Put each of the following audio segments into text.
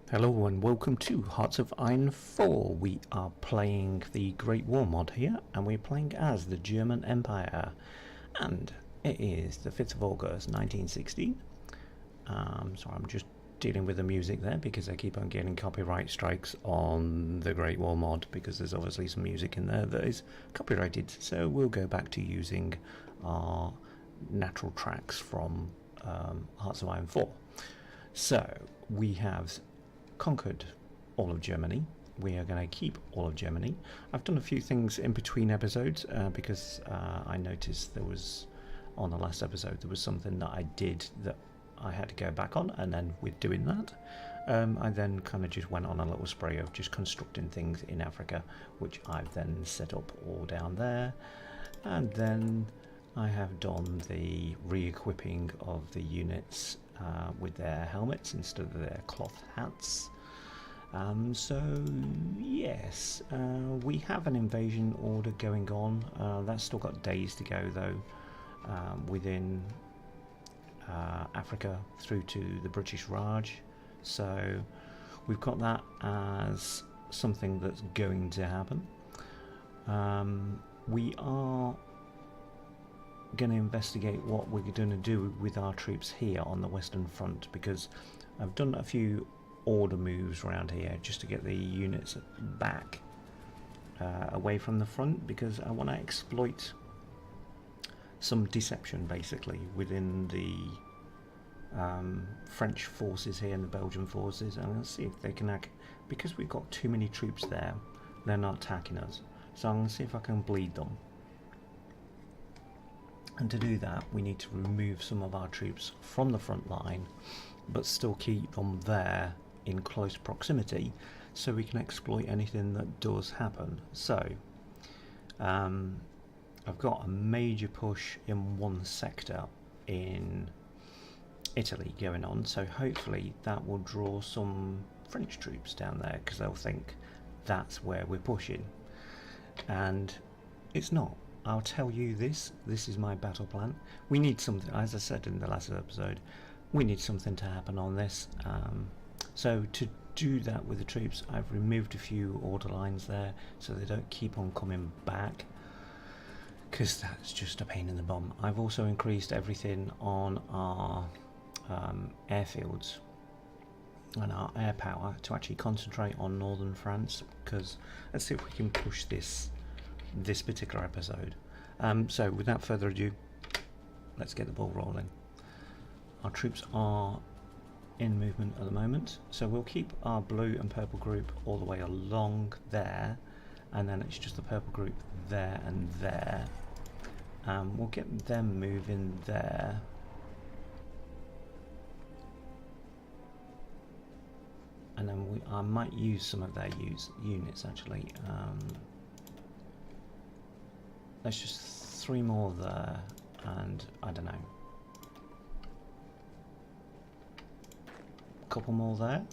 Hello and welcome to Hearts of Iron 4. We are playing the Great War mod here, and we're playing as the German Empire. And it is the 5th of August 1916. So I'm just dealing with the music there because I keep on getting copyright strikes on the Great War mod because there's obviously some music in there that is copyrighted. So we'll go back to using our natural tracks from Hearts of Iron 4. So we have conquered all of Germany. We are going to keep all of Germany. I've done a few things in between episodes because I noticed there was, on the last episode, there was something that I did that I had to go back on, and then with doing that I then kind of just went on a little spray of just constructing things in Africa, which I've then set up all down there. And then I have done the re-equipping of the units with their helmets instead of their cloth hats. So yes, we have an invasion order going on. That's still got days to go though, within Africa through to the British Raj. So we've got that as something that's going to happen. We are going to investigate what we're going to do with our troops here on the Western Front, because I've done a few order moves around here just to get the units back away from the front, because I want to exploit some deception basically within the French forces here and the Belgian forces, and let's see if they can act, because we've got too many troops there. They're not attacking us, so I'm going to see if I can bleed them. And to do that, we need to remove some of our troops from the front line, but still keep them there in close proximity, so we can exploit anything that does happen. So, I've got a major push in one sector in Italy going on, so hopefully that will draw some French troops down there, because they'll think that's where we're pushing. And it's not. I'll tell you this is my battle plan. We need something, as I said in the last episode, we need something to happen on this. So to do that with the troops, I've removed a few order lines there so they don't keep on coming back, because that's just a pain in the bum. I've also increased everything on our airfields and our air power to actually concentrate on northern France, because let's see if we can push this particular episode. So without further ado, let's get the ball rolling. Our troops are in movement at the moment, so we'll keep our blue and purple group all the way along there, and then it's just the purple group there and there. We'll get them moving there. And then I might use some of their units actually. Let's just 3 more there, and I don't know, a couple more there,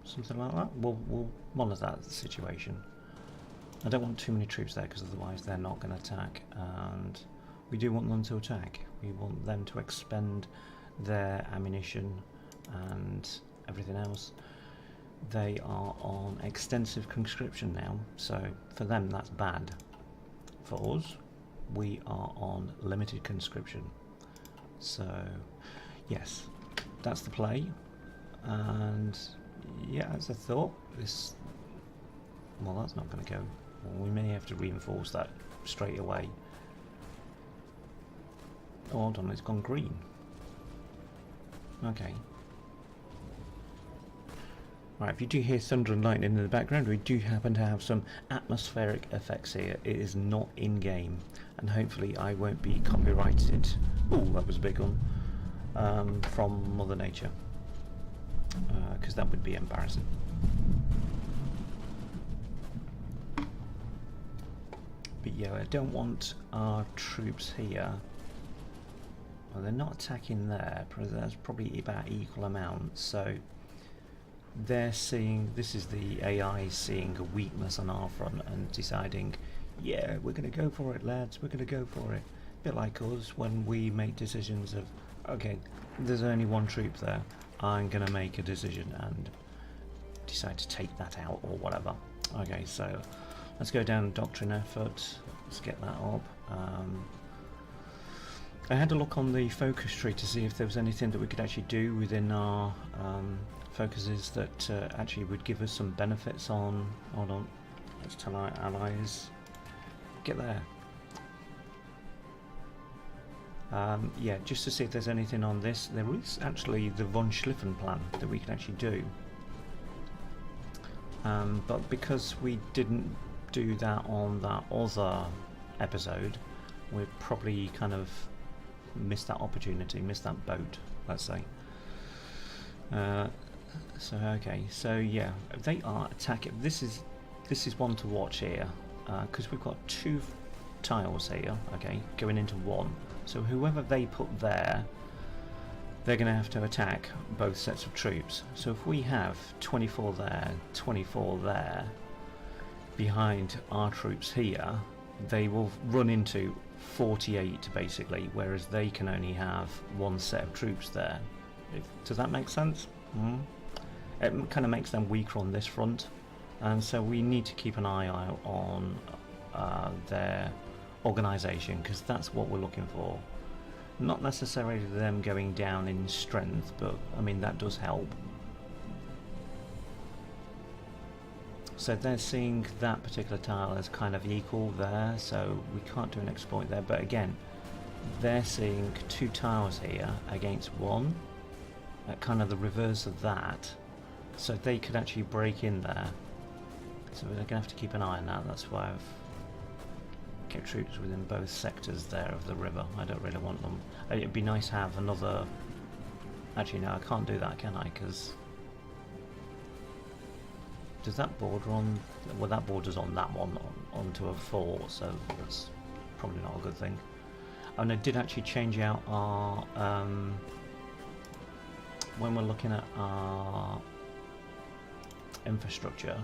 something like that. We'll monitor the situation. I don't want too many troops there, because otherwise they're not going to attack, and we do want them to attack. We want them to expend their ammunition and everything else. They are on extensive conscription now, so for them that's bad. For us, we are on limited conscription. So yes, that's the play. And yeah, as I thought, this, well, that's not going to go. Well, we may have to reinforce that straight away. Oh, hold on, it's gone green. Okay. Right, if you do hear thunder and lightning in the background, we do happen to have some atmospheric effects here. It is not in-game, and hopefully I won't be copyrighted. Oh, that was a big one. From Mother Nature, because that would be embarrassing. But yeah, I don't want our troops here. Well, they're not attacking there, that's probably about equal amounts, so they're seeing, this is the AI seeing a weakness on our front and deciding, yeah, we're going to go for it, lads, we're going to go for it. A bit like us when we make decisions of, okay, there's only one troop there, I'm going to make a decision and decide to take that out or whatever. Okay, so let's go down doctrine effort. Let's get that up. I had a look on the focus tree to see if there was anything that we could actually do within our focuses that actually would give us some benefits on. Hold on, let's tell our allies. Get there. Yeah, just to see if there's anything on this. There is actually the von Schliffen plan that we can actually do. But because we didn't do that on that other episode, we probably kind of missed that opportunity, missed that boat, let's say. So okay, so yeah, they are attacking. This is one to watch here, because we've got 2 tiles here, okay, going into one. So whoever they put there, they're going to have to attack both sets of troops. So if we have 24 there, 24 there, behind our troops here, they will run into 48 basically, whereas they can only have 1 set of troops there. Does that make sense? It kind of makes them weaker on this front, and so we need to keep an eye out on their organisation, because that's what we're looking for. Not necessarily them going down in strength, but I mean that does help. So they're seeing that particular tile as kind of equal there, so we can't do an exploit there. But again, they're seeing 2 tiles here against 1, at kind of the reverse of that, so they could actually break in there. So we're going to have to keep an eye on that. That's why I've kept troops within both sectors there of the river. I don't really want them. It'd be nice to have another... Actually no, I can't do that, can I? Because does that border on... Well, that borders on that one, onto a 4, so that's probably not a good thing. And I did actually change out our... when we're looking at our infrastructure,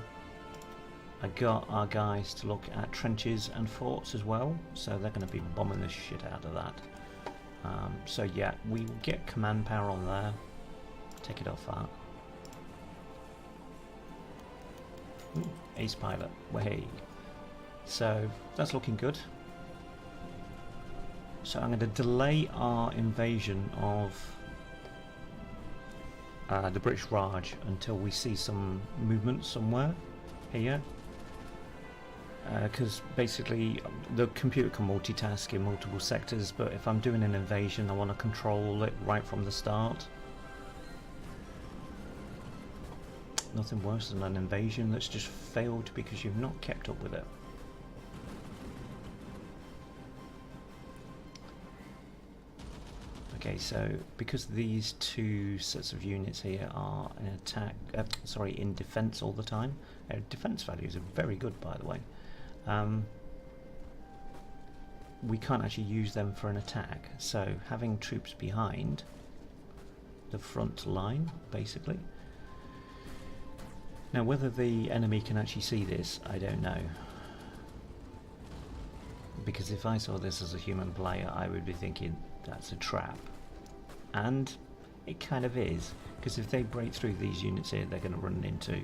I got our guys to look at trenches and forts as well, so they're going to be bombing the shit out of that. So yeah, we will get command power on there. Take it off that. Ooh, ace pilot, way. So that's looking good. So I'm going to delay our invasion of the British Raj until we see some movement somewhere here. Because basically the computer can multitask in multiple sectors, but if I'm doing an invasion I want to control it right from the start. Nothing worse than an invasion that's just failed because you've not kept up with it. Okay, so because these 2 sets of units here are in attack, in defense all the time, defense values are very good, by the way. We can't actually use them for an attack, so having troops behind the front line, basically. Now whether the enemy can actually see this, I don't know. Because if I saw this as a human player, I would be thinking that's a trap. And it kind of is, because if they break through these units here, they're going to run into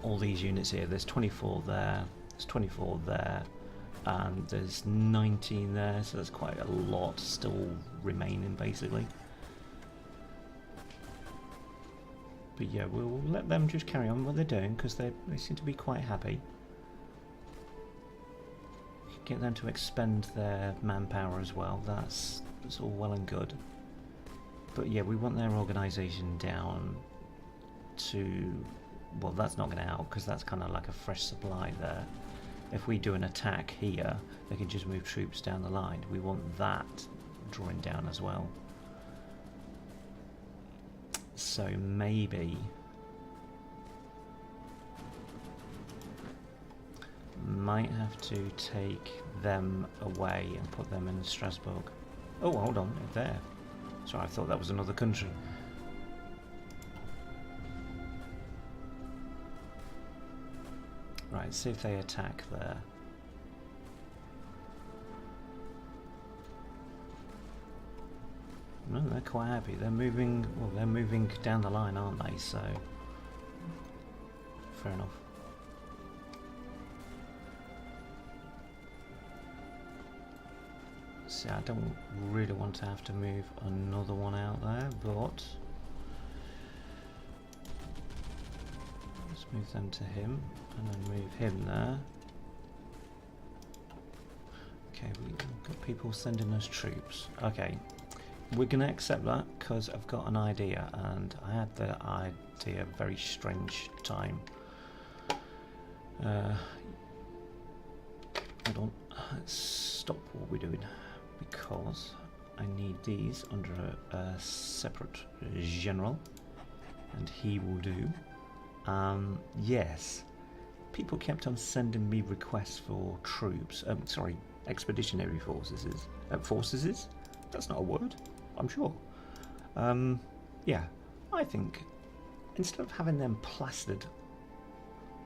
all these units here. There's 24 there, there's 24 there, and there's 19 there, so there's quite a lot still remaining basically. But yeah, we'll let them just carry on what they're doing, because they seem to be quite happy. Get them to expend their manpower as well, that's all well and good. But yeah, we want their organisation down to... Well, that's not going to help, because that's kind of like a fresh supply there. If we do an attack here, they can just move troops down the line. We want that drawing down as well. So maybe... might have to take them away and put them in Strasbourg. Oh, hold on, there. Sorry, I thought that was another country. Right, see if they attack there. No, they're quite happy. They're moving. Well, they're moving down the line, aren't they? So fair enough. See, I don't really want to have to move another one out there, but let's move them to him and then move him there. Okay, we've got people sending us troops. Okay, we're going to accept that because I've got an idea, and I had the idea very strange time. Hold on, let's stop what we're doing because I need these under a separate general, and he will do. Yes, people kept on sending me requests for troops. Sorry, expeditionary forces. Forces? That's not a word, I'm sure. Yeah, I think instead of having them plastered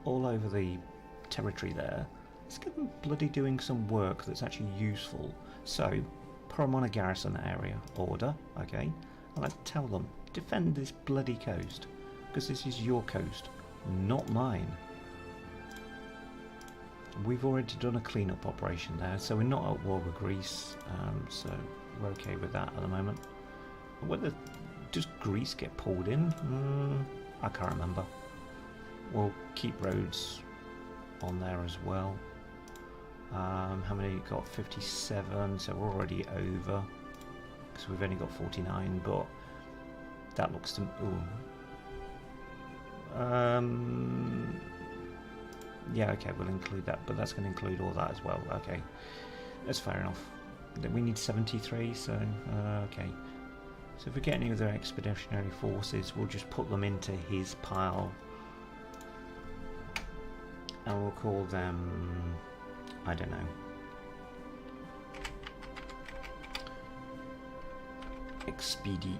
all over the territory there, let's get them bloody doing some work that's actually useful. So, put them on a garrison area. Order, okay? And let's tell them, defend this bloody coast, because this is your coast, not mine. We've already done a clean-up operation there, so we're not at war with Greece, so we're okay with that at the moment. Whether does Greece get pulled in? I can't remember. We'll keep roads on there as well. How many got? 57, so we're already over because we've only got 49, but that looks to yeah, okay, we'll include that, but that's going to include all that as well. Okay, that's fair enough. We need 73, so okay. So if we get any other expeditionary forces, we'll just put them into his pile, and we'll call them, I don't know, expedite,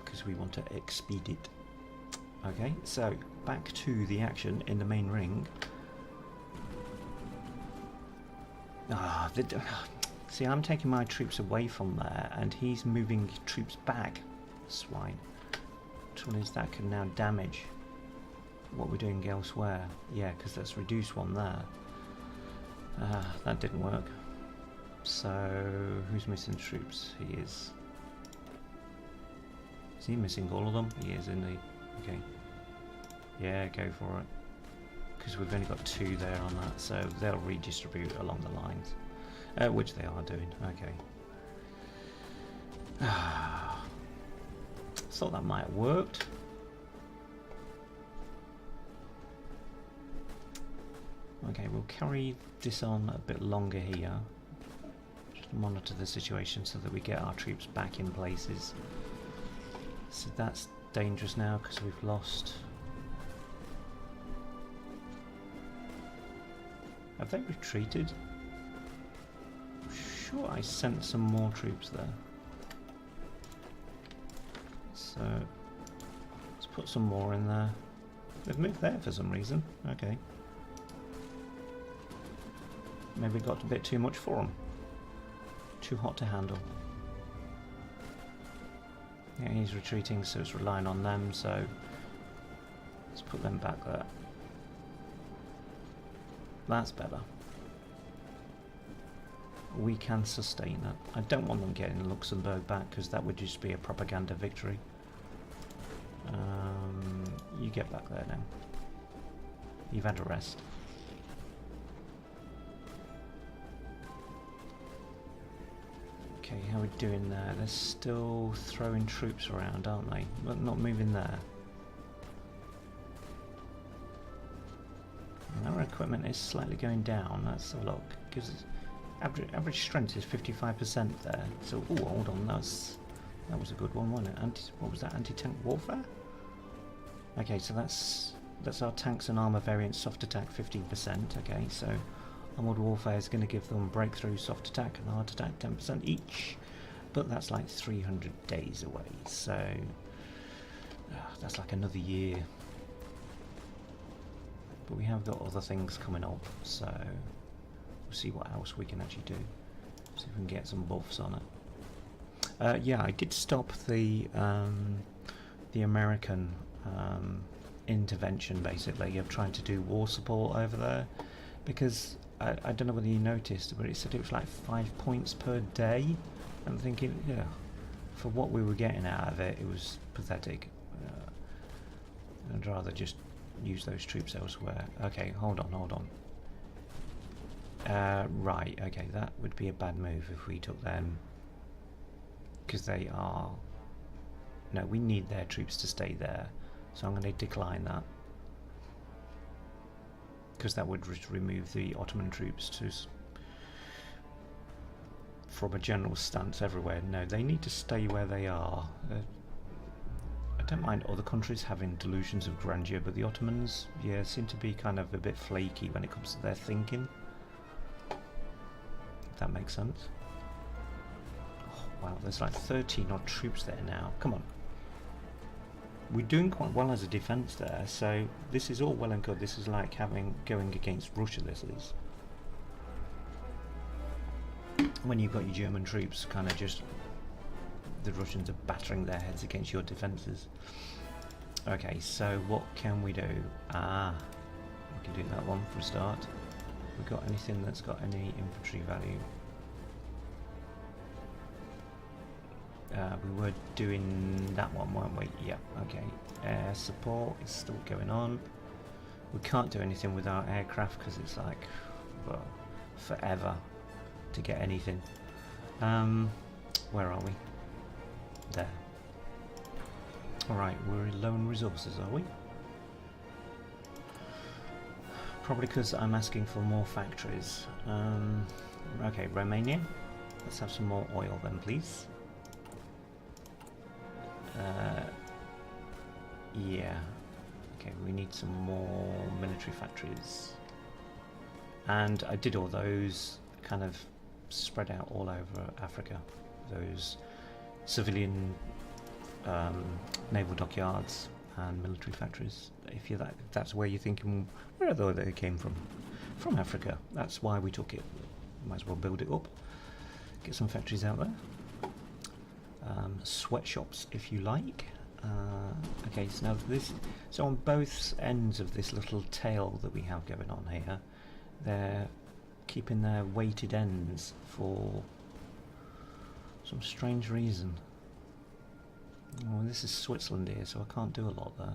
because we want to expedite. Okay, so back to the action in the main ring. See, I'm taking my troops away from there, and he's moving troops back. Swine. Which one is that can now damage what we're doing elsewhere? Yeah, because that's reduced one there. That didn't work. So, who's missing troops? He is. Is he missing all of them? He is, isn't he? Okay. Yeah, go for it. Because we've only got 2 there on that, so they'll redistribute along the lines. Which they are doing. Okay. Thought that might have worked. Okay, we'll carry this on a bit longer here. Just monitor the situation so that we get our troops back in places. So that's dangerous now because we've lost. Have they retreated? Sure, I sent some more troops there. So let's put some more in there. They've moved there for some reason. Okay. Maybe got a bit too much for them. Too hot to handle. Yeah, he's retreating, so it's relying on them, so let's put them back there. That's better. We can sustain that. I don't want them getting Luxembourg back because that would just be a propaganda victory. You get back there now. You've had a rest. Okay, how are we doing there? They're still throwing troops around, aren't they? But not moving there. And our equipment is slightly going down. Let's have a look. Because average strength is 55% there. So, oh, hold on, that was a good one, wasn't it? What was that? Anti-tank warfare? Okay, so that's our tanks and armor variant soft attack 15%. Okay, so armored warfare is going to give them breakthrough soft attack and hard attack 10% each, but that's like 300 days away. So that's like another year. But we have got other things coming up, so we'll see what else we can actually do. See if we can get some buffs on it. Yeah, I did stop the American intervention, basically, of trying to do war support over there, because I don't know whether you noticed, but it said it was like 5 points per day. I'm thinking, yeah, for what we were getting out of it, it was pathetic. I'd rather just use those troops elsewhere. Okay, hold on. Right, okay, that would be a bad move if we took them, because they are... No, we need their troops to stay there, so I'm going to decline that, because that would remove the Ottoman troops from a general stance everywhere. No, they need to stay where they are. I don't mind other countries having delusions of grandeur, but the Ottomans, yeah, seem to be kind of a bit flaky when it comes to their thinking. If that makes sense. Oh, wow, there's like 13 odd troops there now. Come on. We're doing quite well as a defence there, so this is all well and good. This is like going against Russia, this is. When you've got your German troops kind of just... The Russians are battering their heads against your defences. Okay, so what can we do? We can do that one for a start. We got anything that's got any infantry value? We were doing that one, weren't we? Yeah, okay. Air support is still going on. We can't do anything with our aircraft because it's like, well, forever to get anything. Where are we? There. Alright, we're low on resources, are we? Probably because I'm asking for more factories. Okay, Romania. Let's have some more oil then, please. Yeah. Okay, we need some more military factories. And I did all those kind of spread out all over Africa. Those civilian naval dockyards and military factories. If that's where you're thinking, where they came from Africa. That's why we took it. Might as well build it up. Get some factories out there. Sweatshops, if you like. Okay, so now so on both ends of this little tail that we have going on here, they're keeping their weighted ends for some strange reason. Oh, this is Switzerland here, so I can't do a lot there.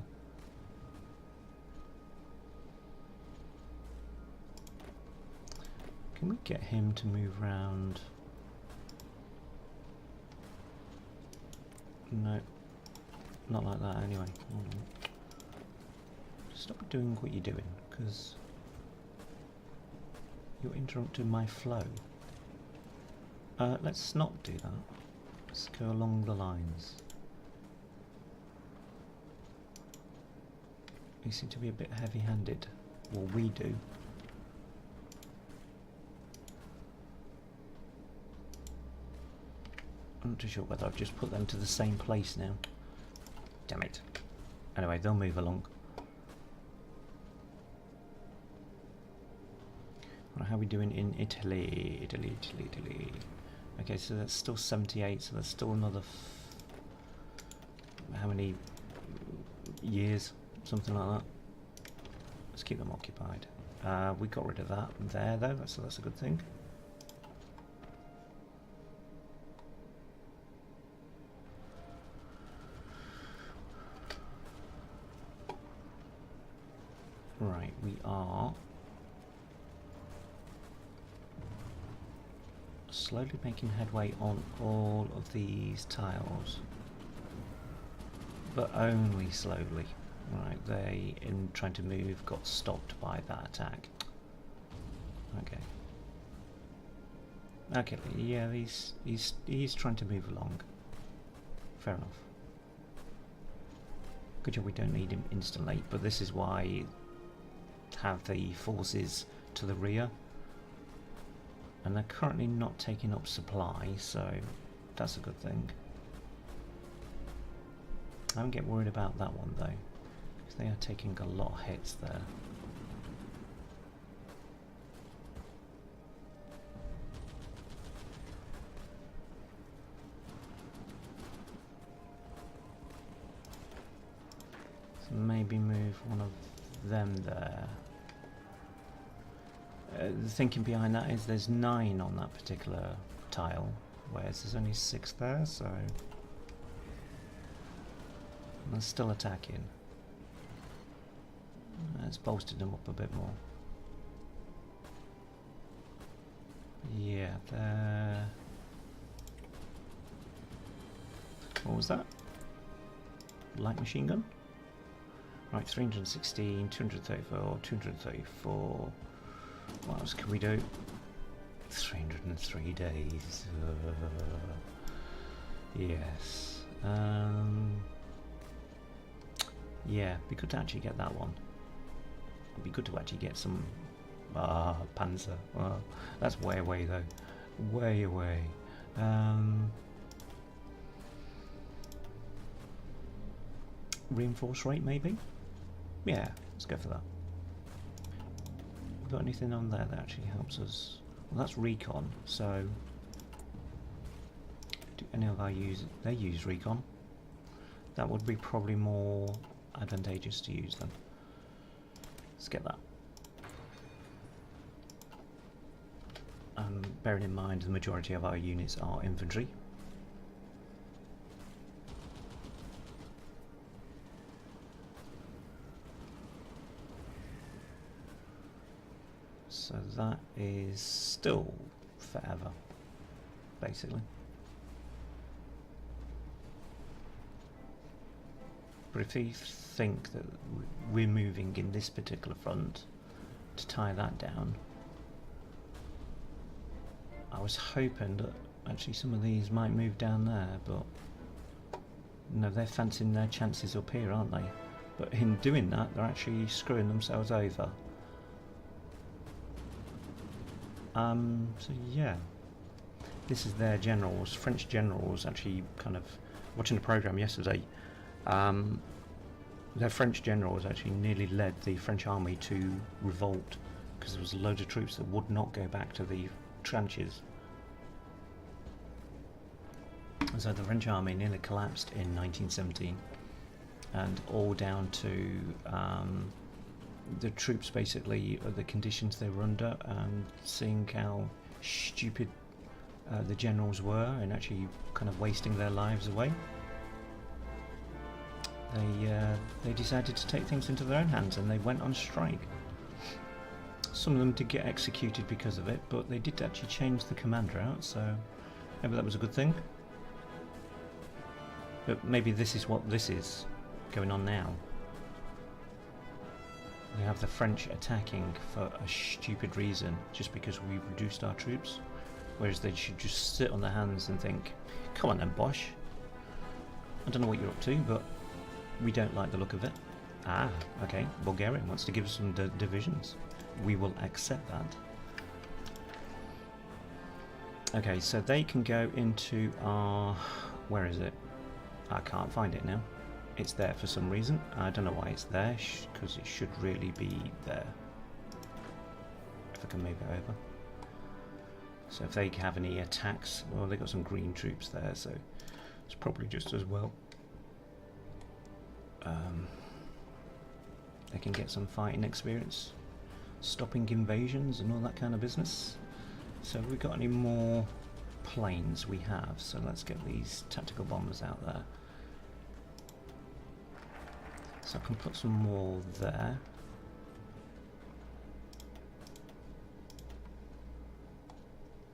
Can we get him to move round? No, not like that anyway. Hold on. Stop doing what you're doing, because you're interrupting my flow. Let's not do that. Let's go along the lines. We seem to be a bit heavy-handed. Well, we do. I'm not too sure whether I've just put them to the same place now. Damn it. Anyway, they'll move along. Right, how are we doing in Italy? Italy. Okay, so that's still 78, so that's still another... how many years? Something like that. Let's keep them occupied. We got rid of that there, though, so that's a good thing. Right, we are slowly making headway on all of these tiles, but only slowly. Right, they, in trying to move, got stopped by that attack. Okay. Okay, yeah, he's trying to move along. Fair enough. Good job we don't need him instantly, but this is why have the forces to the rear. And they're currently not taking up supply, so that's a good thing. I don't get worried about that one though. They are taking a lot of hits there. So maybe move one of them there. The thinking behind that is there's 9 on that particular tile, whereas there's only 6 there, so they're still attacking. It's bolstered them up a bit more. Yeah, there. What was that? Light machine gun? Right, 316, 234, 234. What else can we do? 303 days. Yes. Yeah, be good to actually get that one. It'd be good to actually get some Panzer. Well, that's way away though. Way away. Reinforce rate maybe? Yeah, let's go for that. Got anything on there that actually helps us? Well, that's recon, so do any of our they use recon? That would be probably more advantageous to use them. Let's get that. Bearing in mind the majority of our units are infantry. So that is still forever, basically. But if you think that we're moving in this particular front to tie that down, I was hoping that actually some of these might move down there, but no, they're fancying their chances up here, aren't they? But in doing that, they're actually screwing themselves over. So yeah, this is their generals, French generals, actually kind of watching the programme yesterday. Their French generals actually nearly led the French army to revolt because there was a load of troops that would not go back to the trenches. And so the French army nearly collapsed in 1917, and all down to the troops basically, the conditions they were under, and seeing how stupid the generals were and actually kind of wasting their lives away. They decided to take things into their own hands and they went on strike. Some of them did get executed because of it, but they did actually change the commander out, so maybe that was a good thing. But maybe this is what this is going on now. We have the French attacking for a stupid reason, just because we've reduced our troops, whereas they should just sit on their hands and think, come on then Bosch, I don't know what you're up to, but we don't like the look of it. Ah, okay, Bulgaria wants to give us some divisions. We will accept that. Okay, so they can go into our... where is it? I can't find it now. It's there for some reason. I don't know why it's there, because it should really be there. If I can move it over. So if they have any attacks, well, they've got some green troops there, so it's probably just as well. They can get some fighting experience, stopping invasions and all that kind of business. So have we got any more planes? We have, so let's get these tactical bombers out there. So I can put some more there.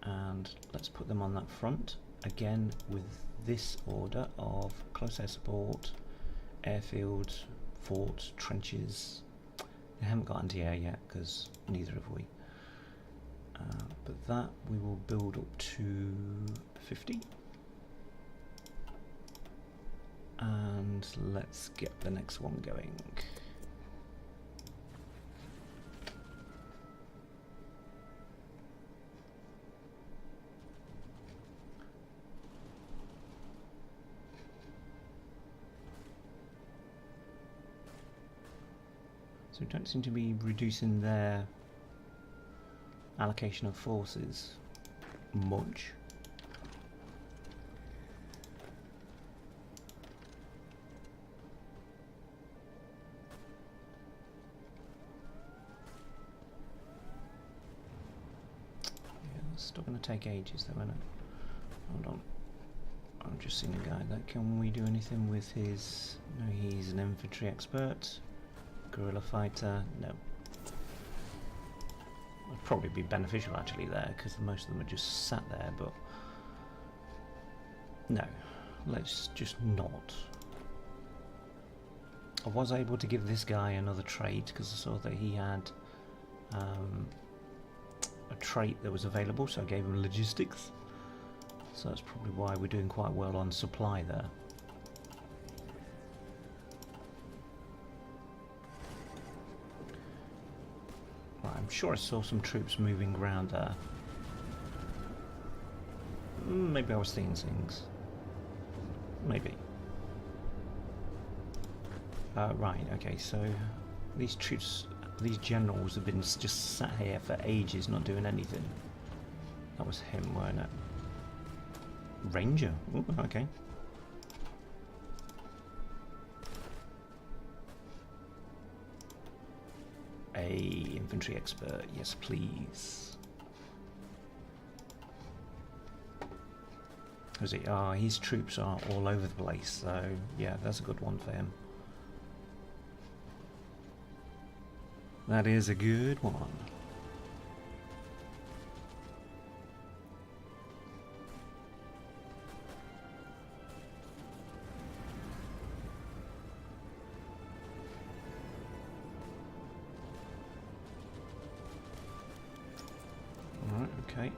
And let's put them on that front, again with this order of close air support, airfield, forts, trenches. They haven't got anti-air yet, because neither have we. But that we will build up to 50. And let's get the next one going. So we don't seem to be reducing their allocation of forces much. going to take ages though, isn't it? Hold on. I've just seen a guy that can we do anything with his... No, he's an infantry expert. Guerrilla fighter, no. Would probably be beneficial actually there, because most of them are just sat there, but... No, let's just not. I was able to give this guy another trait, because I saw that he had a trait that was available, so I gave him logistics. So that's probably why we're doing quite well on supply there. Right, I'm sure I saw some troops moving around there. Maybe I was seeing things. Maybe. Right, okay, so these troops, these generals have been just sat here for ages not doing anything. That was him, weren't it? Ranger, ooh, okay. A infantry expert, yes please. Is he? Ah, his troops are all over the place, so yeah, that's a good one for him. That is a good one. Alright, okay.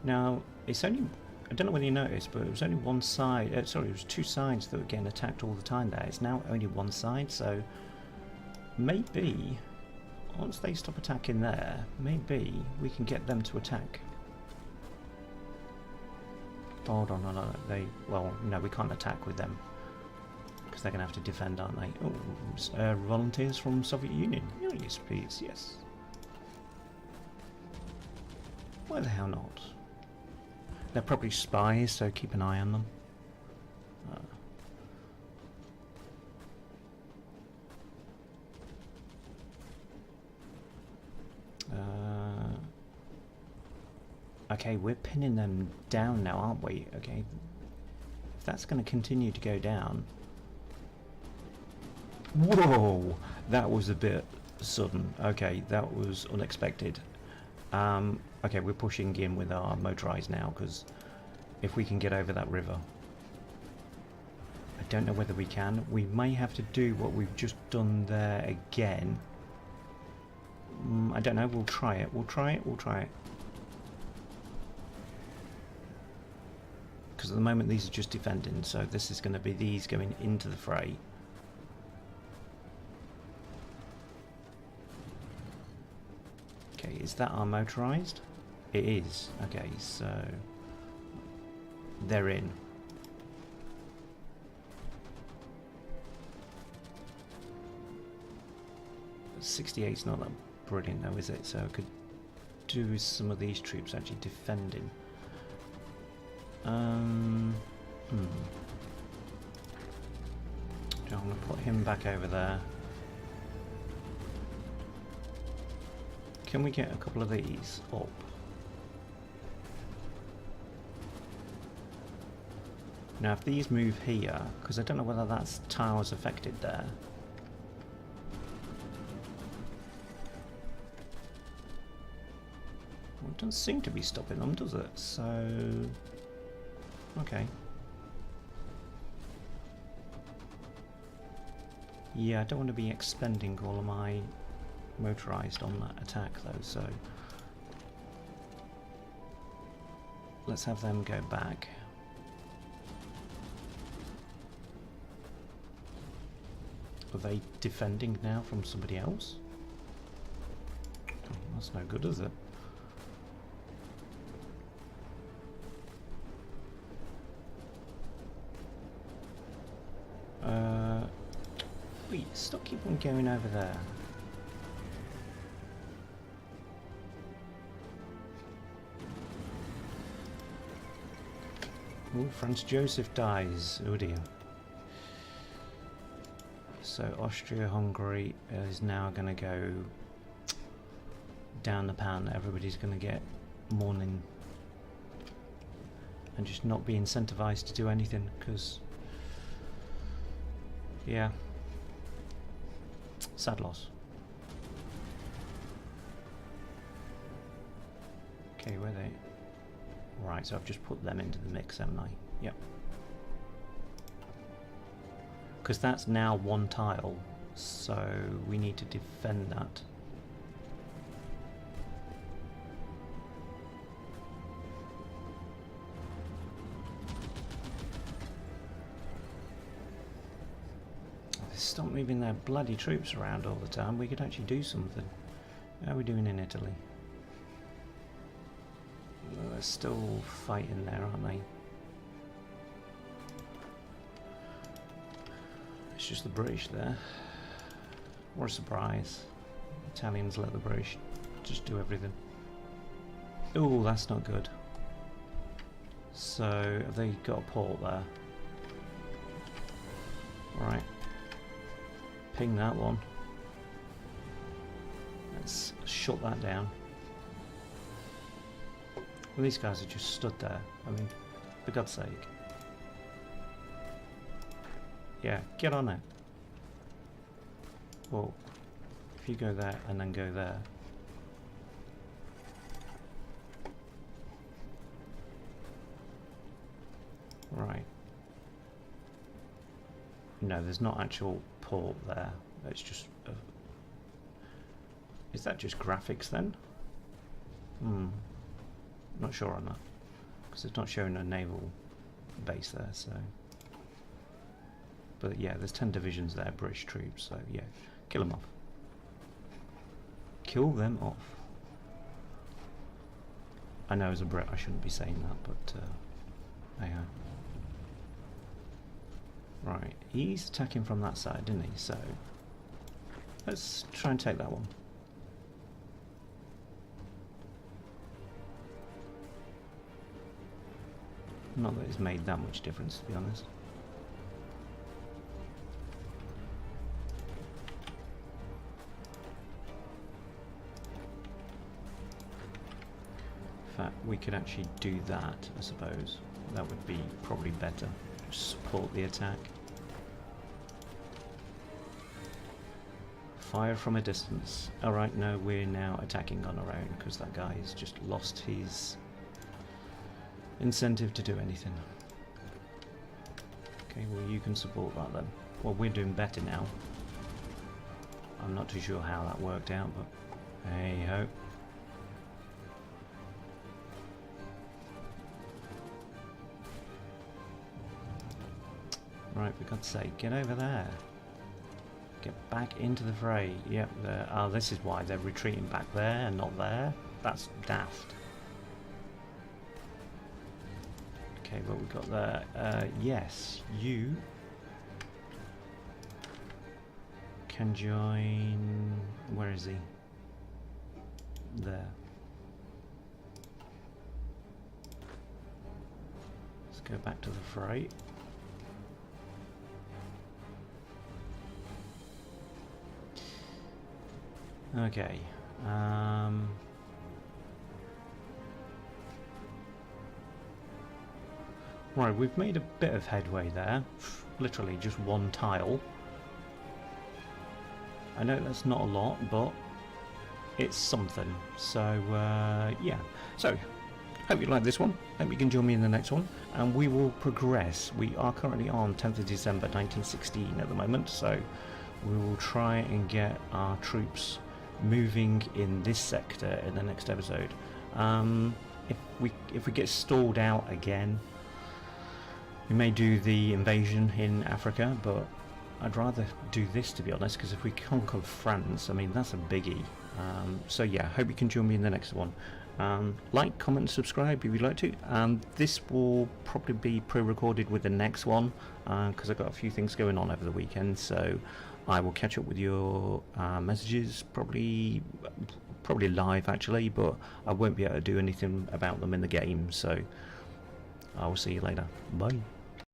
Now, it's only... I don't know whether you noticed, but it was only one side... sorry, it was two sides that were getting attacked all the time there. It's now only one side, so... Maybe, once they stop attacking there, maybe we can get them to attack. Hold on, no, they... Well, no, we can't attack with them. Because they're going to have to defend, aren't they? Oh, volunteers from Soviet Union. Oh, yes, please, yes. Why the hell not? They're probably spies, so keep an eye on them. Okay, we're pinning them down now, aren't we? Okay, if that's going to continue to go down... Whoa! That was a bit sudden. Okay, that was unexpected. Okay, we're pushing in with our motorized now, because if we can get over that river... I don't know whether we can. We may have to do what we've just done there again. I don't know, we'll try it. We'll try it. Because at the moment these are just defending, so this is going to be these going into the fray. Okay, is that our motorized? It is. Okay, so they're in. .68's not that brilliant though, is it? So I could do with some of these troops actually defending. I'm going to put him back over there. Can we get a couple of these up? Now if these move here, because I don't know whether that's towers affected there. Well, it doesn't seem to be stopping them, does it? So... okay. Yeah, I don't want to be expending all of my motorized on that attack though, so let's have them go back. Are they defending now from somebody else? Oh, that's no good, is it? Wait, stop keep on going over there. Oh, Franz Joseph dies. Oh dear. So Austria-Hungary is now going to go down the pan. Everybody's going to get mourning and just not be incentivized to do anything, because yeah, sad loss. Okay, where are they? Right, so I've just put them into the mix, haven't I? Yep. Because that's now one tile, so we need to defend that. Stop moving their bloody troops around all the time. We could actually do something. How are we doing in Italy? Well, they're still fighting there, aren't they? It's just the British there. What a surprise. Italians let the British just do everything. Oh, that's not good. So, have they got a port there? Right. Ping that one. Let's shut that down. Well, these guys are just stood there. I mean, for God's sake. Yeah, get on it. Well, if you go there and then go there. Right. No, there's not actual port there. It's just... is that just graphics then? Not sure on that. Because it's not showing a naval base there, so... But yeah, there's 10 divisions there, British troops, so yeah. Kill them off. Kill them off. I know as a Brit I shouldn't be saying that, but... anyhow. Right, he's attacking from that side, didn't he? So let's try and take that one. Not that it's made that much difference, to be honest. In fact, we could actually do that, I suppose. That would be probably better. Support the attack. Fire from a distance. Alright, no, we're now attacking on our own because that guy has just lost his incentive to do anything. Okay, well you can support that then. Well, we're doing better now. I'm not too sure how that worked out, but hey ho. Right, for God's sake, get over there. Get back into the fray. Yep, oh, this is why they're retreating back there and not there. That's daft. Okay, what we got there? Yes, you can join... Where is he? There. Let's go back to the fray. Okay. Right, we've made a bit of headway there. Literally just one tile. I know that's not a lot, but it's something. So, yeah. So, hope you like this one. Hope you can join me in the next one. And we will progress. We are currently on 10th of December 1916 at the moment. So, we will try and get our troops moving in this sector in the next episode. If we get stalled out again, we may do the invasion in Africa, but I'd rather do this, to be honest, because if we conquer France, I mean, that's a biggie. So yeah, hope you can join me in the next one. Like, comment and subscribe if you'd like to. This will probably be pre-recorded with the next one because I've got a few things going on over the weekend, so I will catch up with your messages probably live actually, but I won't be able to do anything about them in the game, so I will see you later. Bye.